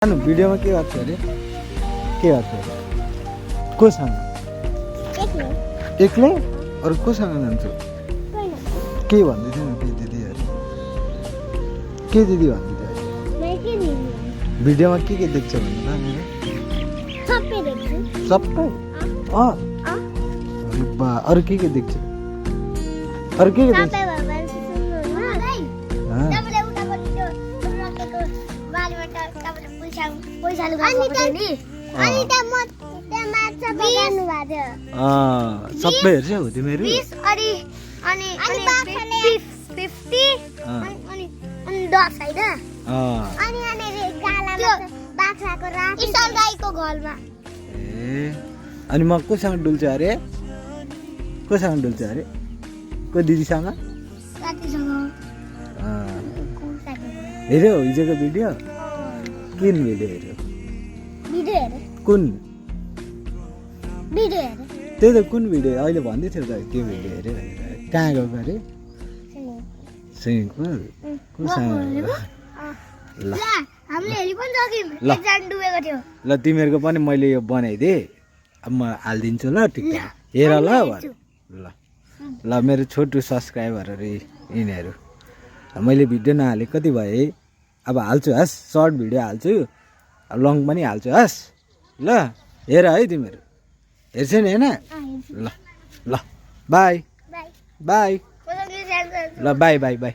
video में के बात करे के बात करे को सँग एक्लै और को सँग जान्छु के भन्दै थियो के दिदीहरु के दिदी भन्दै थियो भिडियोमा के देख्छ भन्नु त सबै देख्छु सबै अरे बा अरु के देख्छ अरु के देख्छ सबै भगवान सुन्नु न तपाईले उता पनि त्यो रकेको बालबाट तपाईले पैसा लुगाएको नि अनि त म त्यहाँ माछा पकाउनु भएको थियो सबै हेर्छ हो तिमीहरु 20 अनि 50 अनि 10 हैन अनि गालामा बाख्राको राखी ईश्वर गाईको घरमा ए अनि म कोसँग डुल्छ अरे कोसँग डुल्छ अरे को दिदीसँग साथीसँग हेर्यो हिजोको भिडियो किन भिडियो हेर्यो भिडियो हेरे कुन भिडियो हेरे त्यही त कुन भिडियो अहिले भन्दै थियो त त्यो भिडियो हेर्यो भनेर कहाँ गएको अरे स्विमिङ पुल कोसँग ल हामीले हेरि पनि सक्यौँ एकजना डुबेको थियो ल तिमीहरूको पनि मैले यो बनाइदिएँ अब म हालिदिन्छु ल टिकटक हेर ल ल ल मेरो छोटो सब्सक्राइबरहरू यिनीहरू मैले भिडियो नहाले कति भयो है अब हाल्छु हस् सर्ट भिडियो हाल्छु लङ पनि हाल्छु हस् ल हेर है तिमीहरू हेर्छ नि होइन ल ल बाई बाई ल बाई बाई बाई